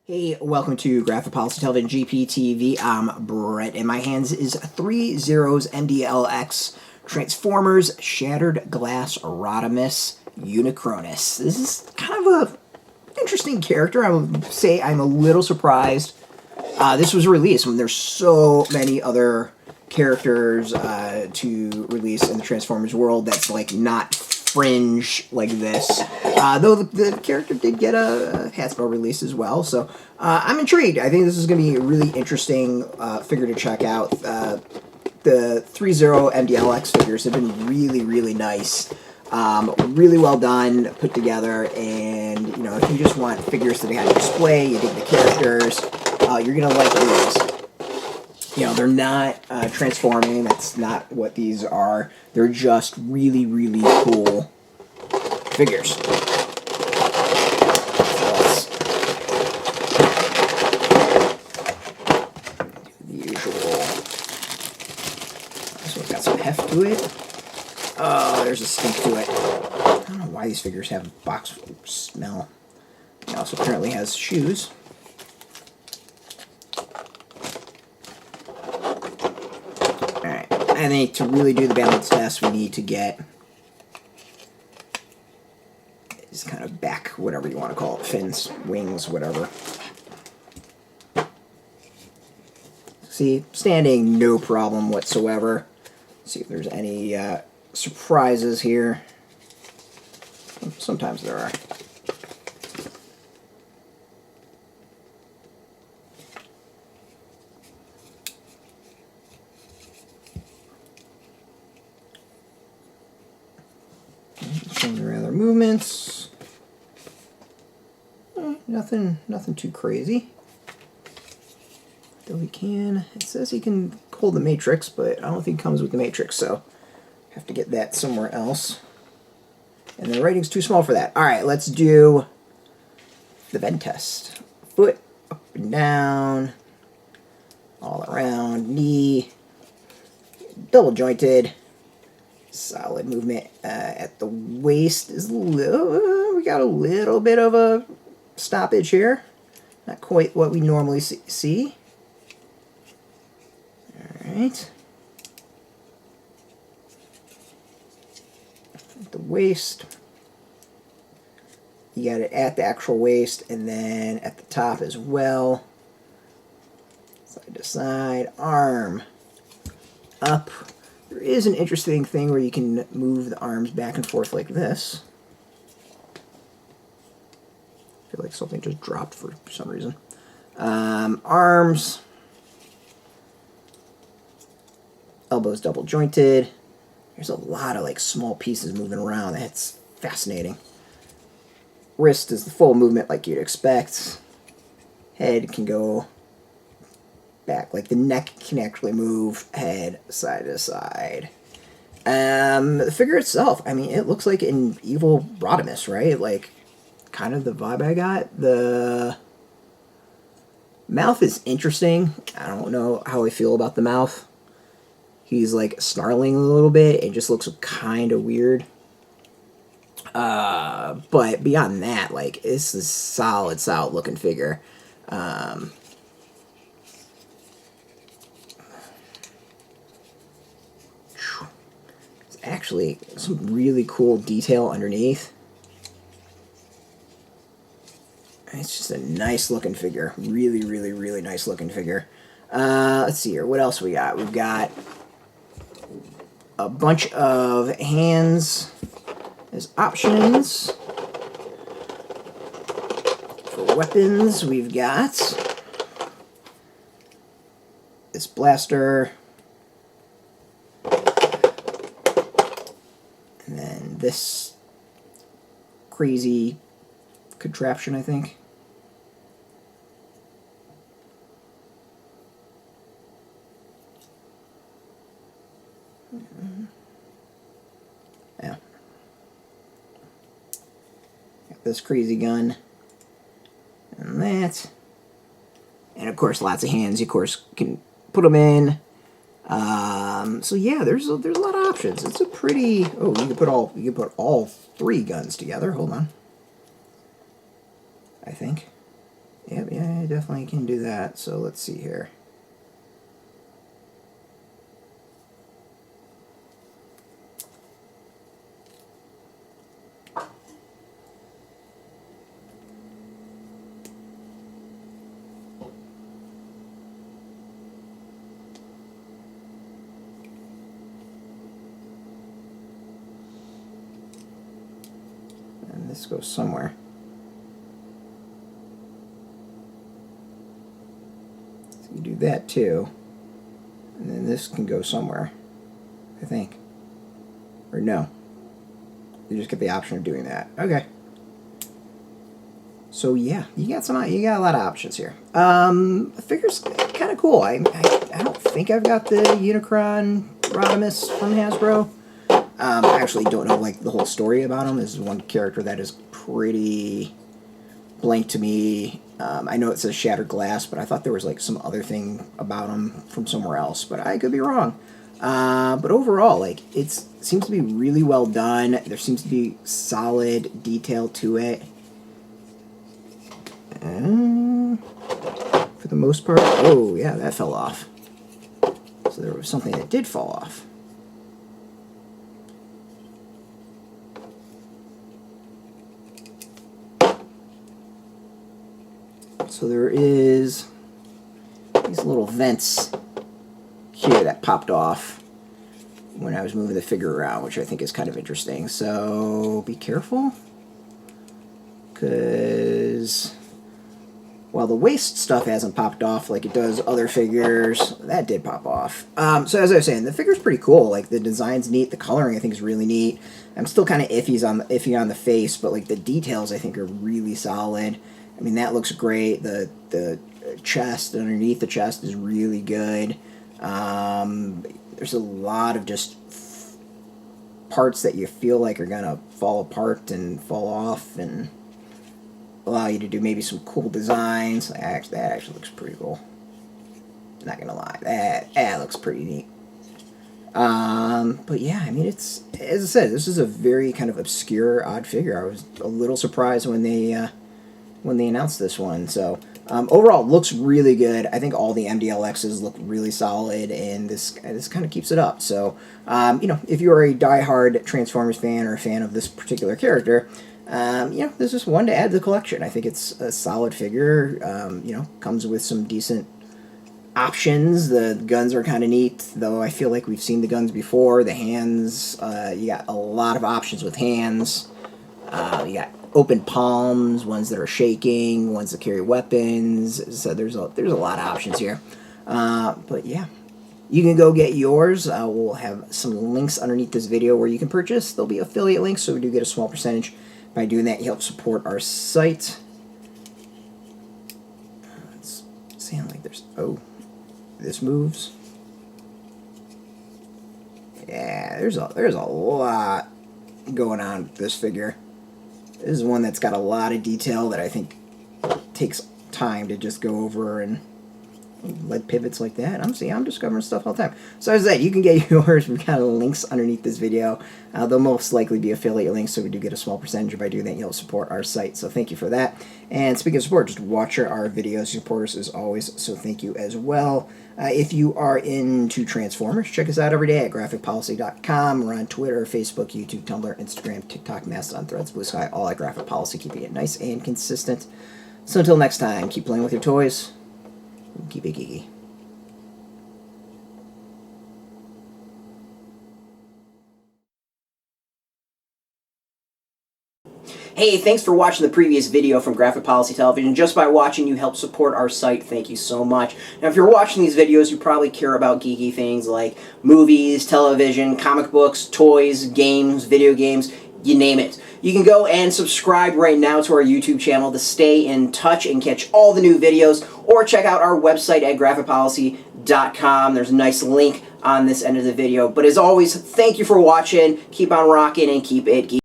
Hey, welcome to Graphic Policy Television GPTV. I'm Brett. In my hands is Threezero's MDLX Transformers Shattered Glass Rodimus Unicronus. This is kind of a interesting character. I would say I'm a little surprised this was released when there's so many other characters to release in the Transformers world that's like not fringe like this. Though the character did get a Hasbro release as well, so I'm intrigued. I think this is going to be a really interesting figure to check out. The Threezero MDLX figures have been really nice. Really well done, put together, and you know, if you just want figures that they have to display, you dig the characters, you're gonna like these. You know, they're not transforming. That's not what these are. They're just really cool figures. So let's do the usual. So it's got some heft to it. Oh, there's a stink to it. I don't know why these figures have box smell. It also apparently has shoes. Alright, I think to really do the balance test, we need to get this kind of back, whatever you want to call it, fins, wings, whatever. See, standing, no problem whatsoever. Let's see if there's any surprises here. Sometimes there are. Some of the other movements. Nothing too crazy. Though he can. It says he can hold the matrix, but I don't think it comes with the matrix, so have to get that somewhere else. And the writing's too small for that. Alright, let's do the bend test. Foot up and down, all around, knee, double jointed, solid movement at the waist is we got a little bit of a stoppage here. Not quite what we normally see. Alright. The waist, you got it at the actual waist and then at the top as well, side to side, arm up. There is an interesting thing where you can move the arms back and forth like this. I feel like something just dropped for some reason. Arms, elbows double jointed. There's a lot of like small pieces moving around. That's fascinating. Wrist is the full movement like you'd expect. Head can go back, like the neck can actually move head side to side. The figure itself, I mean, it looks like an evil Rodimus, right? Like kind of the vibe I got. The mouth is interesting. I don't know how I feel about the mouth. He's like snarling a little bit. It just looks kind of weird. But beyond that, like, this is solid looking figure. It's actually some really cool detail underneath. It's just a nice looking figure. Really nice looking figure. Let's see here. What else we got? We've got a bunch of hands as options. For weapons, we've got this blaster, and then this crazy contraption, I think. Yeah. Got this crazy gun. And that. And of course, lots of hands. You, of course, can put them in. So yeah, there's a lot of options. It's a pretty. Oh, you can put all three guns together. Hold on. I think. Yep, yeah, I definitely can do that. So let's see here. And this goes somewhere. So you do that too. And then this can go somewhere, I think. Or no. You just get the option of doing that. Okay. So yeah, you got a lot of options here. The figure's kind of cool. I don't think I've got the Unicron Rodimus from Hasbro. I actually don't know like the whole story about him. This is one character that is pretty blank to me. I know it says Shattered Glass, but I thought there was like some other thing about him from somewhere else, but I could be wrong. But overall, like it seems to be really well done. There seems to be solid detail to it. For the most part, oh yeah, that fell off. So there was something that did fall off. So there is these little vents here that popped off when I was moving the figure around, which I think is kind of interesting. So be careful, because while the waist stuff hasn't popped off like it does other figures, that did pop off. So as I was saying, the figure's pretty cool. Like the design's neat, the coloring I think is really neat. I'm still kind of iffy on the face, but like the details I think are really solid. I mean, that looks great. The chest, underneath the chest, is really good. There's a lot of just parts that you feel like are gonna fall apart and fall off and allow you to do maybe some cool designs. That actually looks pretty cool. Not gonna lie, that looks pretty neat. But yeah, I mean, it's, as I said, this is a very kind of obscure, odd figure. I was a little surprised when they announced this one. So overall, looks really good. I think all the MDLXs look really solid, and this kind of keeps it up. So you know, if you are a diehard Transformers fan or a fan of this particular character, you know, this is one to add to the collection. I think it's a solid figure. You know, comes with some decent options. The guns are kind of neat, though I feel like we've seen the guns before. The hands, you got a lot of options with hands. You got open palms, ones that are shaking, ones that carry weapons. So there's a lot of options here. But yeah, you can go get yours. We'll have some links underneath this video where you can purchase. There'll be affiliate links, so we do get a small percentage. By doing that, you help support our site. It's sounding like there's... Oh, this moves. Yeah, there's a lot going on with this figure. This is one that's got a lot of detail that I think takes time to just go over, and lead pivots like that. I'm discovering stuff all the time. So as I said, you can get yours. We've got links underneath this video. They'll most likely be affiliate links, so we do get a small percentage. By doing that, you'll support our site. So thank you for that. And speaking of support, just watch our videos. Support us as always, so thank you as well. If you are into Transformers, check us out every day at graphicpolicy.com. We're on Twitter, Facebook, YouTube, Tumblr, Instagram, TikTok, Mastodon, Threads, Blue Sky, all at Graphic Policy, keeping it nice and consistent. So until next time, keep playing with your toys. Keep it geeky. Hey, thanks for watching the previous video from Graphic Policy Television. Just by watching, you help support our site. Thank you so much. Now, if you're watching these videos, you probably care about geeky things like movies, television, comic books, toys, games, video games, you name it. You can go and subscribe right now to our YouTube channel to stay in touch and catch all the new videos, or check out our website at graphicpolicy.com. There's a nice link on this end of the video. But as always, thank you for watching. Keep on rocking and keep it geeky.